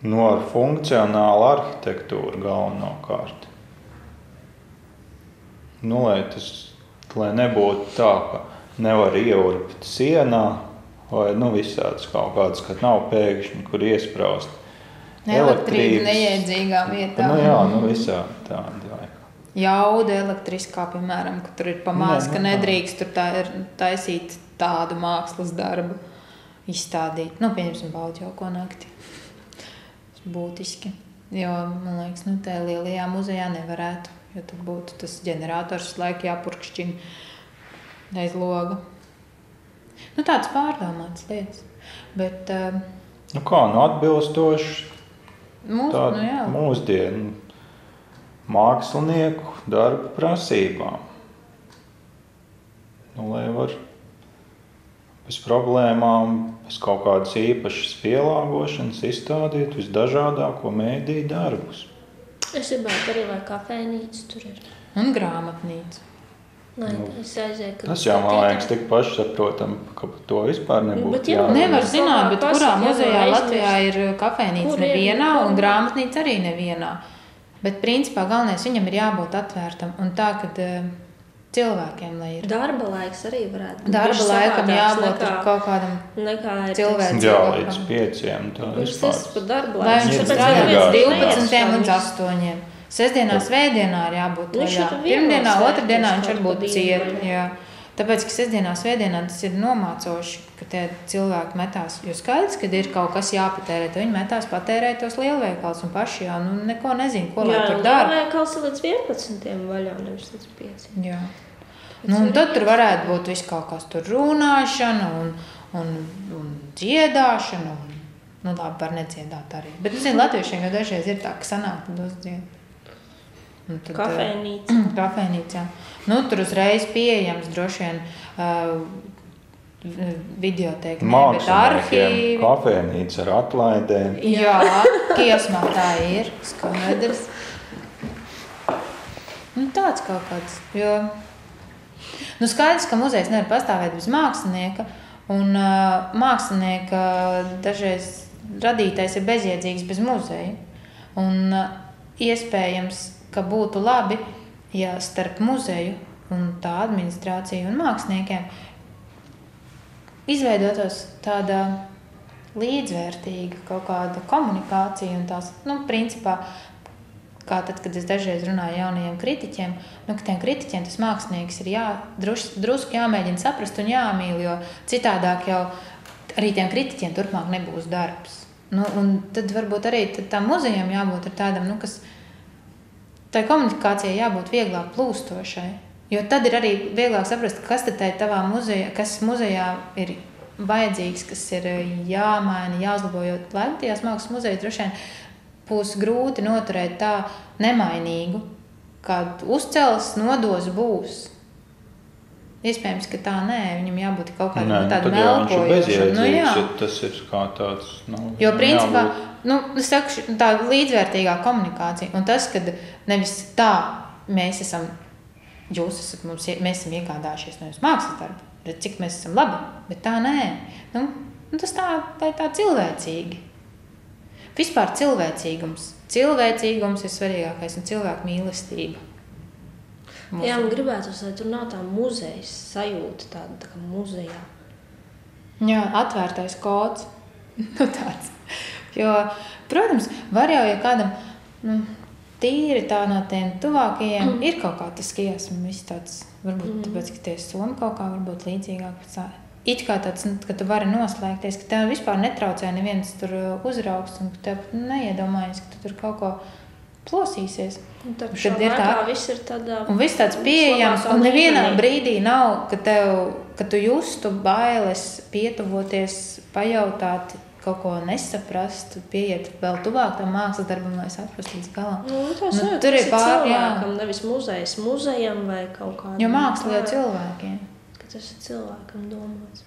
Nu, ar funkcionālu arhitektūru galvenokārt. Nu, lai nebūtu tā, ka nevar ieurbt sienā, vai visādas kaut kādas, kad nav pēkšņi, kur iespraust. Elektrība neiedzīgā vietā. Visādi tādi. Jauda elektriskā, piemēram, ka tur ir pamāc, ka nedrīkst tur taisīt tādu mākslas darbu, izstādīt. Pieņemsim Baltjauko nakti. Būtiski. Jo, man liekas, tajā lielajā muzejā nevarētu, jo tad būtu tas ģenerators laika jāpurkšķina aiz loga. Tāds pārdomāts lietas. Bet, atbilstoši mūsdienu mākslinieku darba prasībām. Lai var bez problēmām, bez kaut kādas īpašas pielāgošanas izstādīt visdažādāko mēdīju darbus. Es gribētu arī, lai kafejnīca tur ir. Un grāmatnīca. Tas jau, man liekas, tik pašsaprotam, ka to vispār nebūtu jābūt. Nevar zināt, bet kurā muzejā Latvijā ir kafejnīca nevienā un grāmatnīca arī nevienā. Bet principā galvenais viņam ir jābūt atvērtam un tā, kad cilvēkiem, lai ir. Darba laiks arī varētu būt. Darba laikam jābūt kaut kādam cilvēcīgam. Jā, līdz 5. Tā vispār. Lai viņš strādā līdz 12 līdz 8. Sestdienā, svētdienā ir jābūt vaļā. Pirmdienā, otrdienā viņš var būt ciet. Tāpēc, ka sestdienā, svētdienā tas ir nomācoši, ka tie cilvēki metās. Jo skaidrs, kad ir kaut kas jāpatērē, tad viņi metās patērēt tos lielveikals un paši jau neko nezinu, ko lai tur dara. Lielveikals ir līdz 11 vaļā, nevis līdz 5. Jā. Un tad tur varētu būt viss kaut kas tur runāšana un dziedāšana. Labi, var nedziedāt arī. Bet, latviešiem jau dažreiz ir tā, ka sanāk tad uzdzied. Kafejnīca. Kafejnīca, jā. Tur uzreiz pieejams droši vien videotēka, bet arhīvi. Kafejnīca ar atlaidēm. Jā, Kiesmā tā ir, skaidrs. Tāds kaut kāds, jo skaidrs, ka muzejs nevar pastāvēt bez mākslinieka, un mākslinieka dažreiz radītais ir bezjēdzīgs bez muzeja. Un iespējams, ka būtu labi, ja starp muzeju un tā administrāciju un māksliniekiem izveidotos tāda līdzvērtīga kaut kāda komunikācija un tās, principā, kā tad, kad es dažreiz runāju jaunajiem kritiķiem, ka tiem kritiķiem tas mākslinieks ir drusku jāmēģina saprast un jāmīl, jo citādāk jau arī tiem kritiķiem turpmāk nebūs darbs. Un tad varbūt arī tam muzejam jābūt ar tādam, kas tai komunikācijai jābūt vieglāk plūstošai, jo tad ir arī vieglāk saprast, kas tad tavā muzejā, kas muzejā ir vajadzīgs, kas ir jāmaina, jāuzlabo, jo Latvijas mākslas muzeja droši vien būs grūti noturēt tā nemainīgu, kad uzcels nodos būs. Iespējams, ka tā nē, viņam jābūt kaut kādam tādam melkojušam. Tas ir kā tāds, jo principā, es saku, tā līdzvērtīgā komunikācija. Un tas, kad nevis tā, mēs esam iegādājušies no jūs mākslas darbu, redz, cik mēs esam labi, bet tā nē. Tas tā cilvēcīgi. Vispār cilvēcīgums. Cilvēcīgums ir svarīgākais un cilvēku mīlestība. Jā, man gribētu, lai tur nav tā muzejas sajūta, tāda tā kā muzejā. Jā, atvērtais kods. Tāds. Jo, protams, var jau, ja kādam tīri tā no tiem tuvākajiem ir kaut kā tas kiesma, viss tāds, varbūt tāpēc, ka tie somi kaut kā varbūt līdzīgāk. It kā tāds, ka tu vari noslēgties, ka tev vispār netraucē neviens tur uzraugs un ka tev neiedomājas, ka tu tur kaut ko plosīsies. Kad ir tā, viss ir tādā un viss tāds pieejams, un nevienā brīdī nav, ka tu justu bailes pietuvoties, pajautāt, kaut ko nesaprast, pieiet vēl tuvāk tam mākslas darbam, lai saprast līdz galam. Tur ir cilvēkam, nevis muzejs muzejam vai kaut kādam. Jo māksla jau cilvēkiem. Ka tas ir cilvēkam domāts.